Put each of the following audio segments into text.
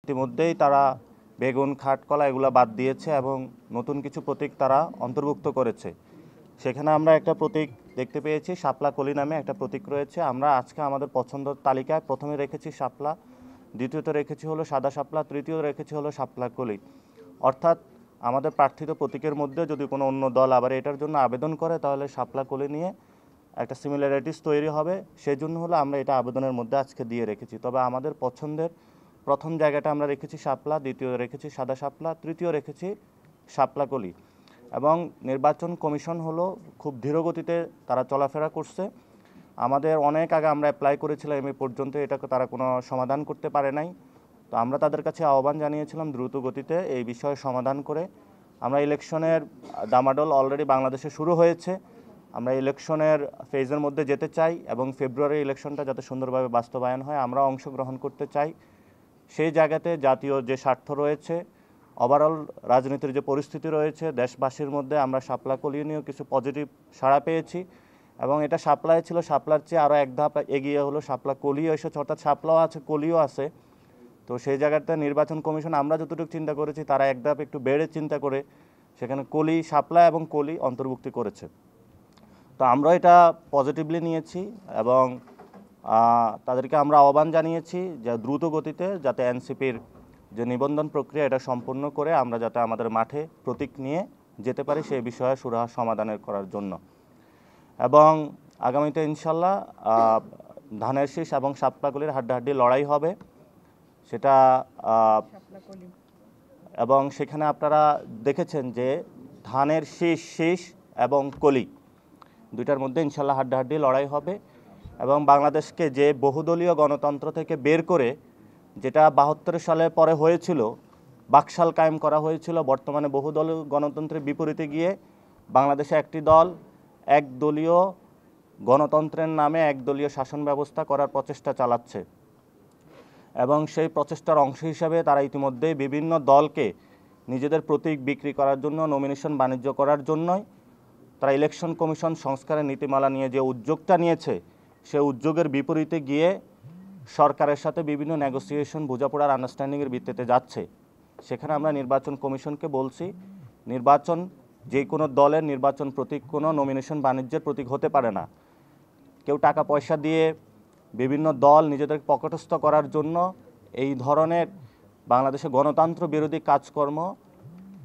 ইতিমধ্যেই তারা বেগুন, খাটকলা এগুলো বাদ দিয়েছে এবং নতুন কিছু প্রতীক তারা অন্তর্ভুক্ত করেছে। সেখানে আমরা একটা প্রতীক দেখতে পেয়েছি, শাপলা কলি নামে একটা প্রতীক রয়েছে। আমরা আজকে আমাদের পছন্দের তালিকায় প্রথমে রেখেছি শাপলা, দ্বিতীয়ত রেখেছি হলো সাদা শাপলা, তৃতীয় রেখেছি হলো শাপলা কলি। অর্থাৎ আমাদের প্রার্থিত প্রতীকের মধ্যে যদি কোনো অন্য দল আবার এটার জন্য আবেদন করে তাহলে শাপলা কলি নিয়ে একটা সিমিলারিটিস তৈরি হবে। সেই জন্য হলো আমরা এটা আবেদনের মধ্যে আজকে দিয়ে রেখেছি। তবে আমাদের পছন্দের প্রথম জায়গাটা আমরা রেখেছি শাপলা, দ্বিতীয় রেখেছি সাদা শাপলা, তৃতীয় রেখেছি শাপলা কলি। এবং নির্বাচন কমিশন হলো খুব ধীরগতিতে তারা চলাফেরা করছে। আমাদের অনেক আগে আমরা অ্যাপ্লাই করেছিলাম, এই পর্যন্ত এটাকে তারা কোনো সমাধান করতে পারে নাই। তো আমরা তাদের কাছে আহ্বান জানিয়েছিলাম দ্রুত গতিতে এই বিষয়ে সমাধান করে। আমরা ইলেকশনের দামাডোল অলরেডি বাংলাদেশে শুরু হয়েছে। আমরা ইলেকশনের ফেজের মধ্যে যেতে চাই এবং ফেব্রুয়ারি ইলেকশনটা যাতে সুন্দরভাবে বাস্তবায়ন হয় আমরা অংশগ্রহণ করতে চাই। সেই জায়গাতে জাতীয় যে স্বার্থ রয়েছে, ওভারঅল রাজনীতির যে পরিস্থিতি রয়েছে দেশবাসীর মধ্যে, আমরা শাপলা কলি নিয়েও কিছু পজিটিভ সাড়া পেয়েছি এবং এটা শাপলায় ছিল, শাপলার চেয়ে আরও এক ধাপ এগিয়ে হলো শাপলা কলিও এসেছে, অর্থাৎ শাপলাও আছে কলিও আছে। তো সেই জায়গাতে নির্বাচন কমিশন আমরা যতটুকু চিন্তা করেছি তারা এক ধাপ একটু বেড়ে চিন্তা করে সেখানে কলি, শাপলা এবং কলি অন্তর্ভুক্তি করেছে। তো আমরা এটা পজিটিভলি নিয়েছি এবং তাদেরকে আমরা আহ্বান জানিয়েছি যে দ্রুত গতিতে যাতে এনসিপির যে নিবন্ধন প্রক্রিয়া এটা সম্পূর্ণ করে আমরা যাতে আমাদের মাঠে প্রতীক নিয়ে যেতে পারি সেই বিষয়ে সুরাহা সমাধানের করার জন্য। এবং আগামীতে ইনশাল্লাহ ধানের শীষ এবং শাপলাকলির হাড্ডাহাড্ডি লড়াই হবে সেটা। এবং সেখানে আপনারা দেখেছেন যে ধানের শীষ এবং কলি দুইটার মধ্যে ইনশাল্লাহ হাড্ডাহাড্ডি লড়াই হবে। এবং বাংলাদেশকে যে বহুদলীয় গণতন্ত্র থেকে বের করে যেটা 72 সালে পরে হয়েছিল, বাকশাল কায়েম করা হয়েছিল, বর্তমানে বহুদলীয় গণতন্ত্রের বিপরীতে গিয়ে বাংলাদেশে একটি দল একদলীয় গণতন্ত্রের নামে একদলীয় শাসন ব্যবস্থা করার প্রচেষ্টা চালাচ্ছে। এবং সেই প্রচেষ্টার অংশ হিসাবে তারা ইতিমধ্যেই বিভিন্ন দলকে নিজেদের প্রতীক বিক্রি করার জন্য, নমিনেশন বাণিজ্য করার জন্যই তারা ইলেকশন কমিশন সংস্কারের নীতিমালা নিয়ে যে উদ্যোগটা নিয়েছে সে উদ্যোগের বিপরীতে গিয়ে সরকারের সাথে বিভিন্ন নেগোসিয়েশন, বোঝাপড়ার আন্ডারস্ট্যান্ডিংয়ের ভিত্তিতে যাচ্ছে। সেখানে আমরা নির্বাচন কমিশনকে বলছি, নির্বাচন যে কোনো দলের নির্বাচন প্রতীক কোনো নমিনেশন বাণিজ্যের প্রতীক হতে পারে না। কেউ টাকা পয়সা দিয়ে বিভিন্ন দল নিজেদের পকেটস্থ করার জন্য এই ধরনের বাংলাদেশে গণতন্ত্র বিরোধী কাজকর্ম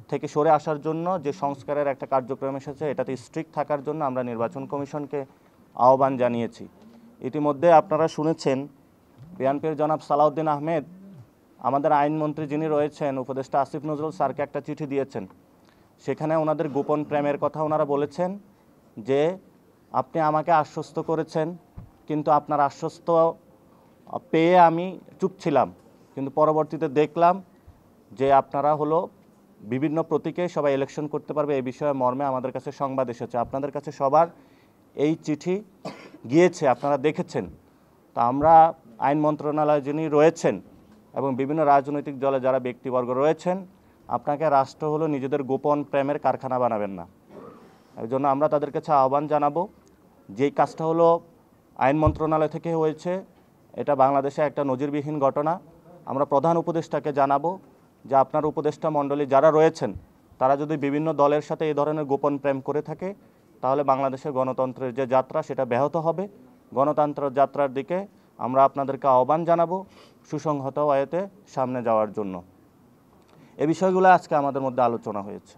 থেকে সরে আসার জন্য যে সংস্কারের একটা কার্যক্রম এসেছে এটাতে স্ট্রিক্ট থাকার জন্য আমরা নির্বাচন কমিশনকে আহ্বান জানিয়েছি। ইতিমধ্যে আপনারা শুনেছেন বিএনপির জনাব সালাউদ্দিন আহমেদ আমাদের আইনমন্ত্রী যিনি রয়েছেন উপদেষ্টা আসিফ নজরুল স্যারকে একটা চিঠি দিয়েছেন। সেখানে ওনাদের গোপন প্রেমের কথা ওনারা বলেছেন যে আপনি আমাকে আশ্বস্ত করেছেন কিন্তু আপনার আশ্বস্ত পেয়ে আমি চুপ ছিলাম, কিন্তু পরবর্তীতে দেখলাম যে আপনারা হলো বিভিন্ন প্রতীকে সবাই ইলেকশন করতে পারবে এই বিষয়ে মর্মে আমাদের কাছে সংবাদ এসেছে। আপনাদের কাছে সবার এই চিঠি গিয়েছে, আপনারা দেখেছেন। তা আমরা আইন মন্ত্রণালয়ে যিনি রয়েছেন এবং বিভিন্ন রাজনৈতিক দলে যারা ব্যক্তিবর্গ রয়েছেন, আপনাকে রাষ্ট্র হলো নিজেদের গোপন প্রেমের কারখানা বানাবেন না। এই জন্য আমরা তাদের কাছে আহ্বান জানাবো, যেই কাজটা হলো আইন মন্ত্রণালয় থেকে হয়েছে এটা বাংলাদেশে একটা নজিরবিহীন ঘটনা। আমরা প্রধান উপদেষ্টাকে জানাবো যে আপনার উপদেষ্টা মণ্ডলী যারা রয়েছেন তারা যদি বিভিন্ন দলের সাথে এই ধরনের গোপন প্রেম করে থাকে তাহলে বাংলাদেশের গণতন্ত্রের যে যাত্রা সেটা ব্যাহত হবে। গণতন্ত্রের যাত্রার দিকে আমরা আপনাদেরকে আহ্বান জানাবো সুসংহত ওয়েতে সামনে যাওয়ার জন্য। এই বিষয়গুলো আজকে আমাদের মধ্যে আলোচনা হয়েছে।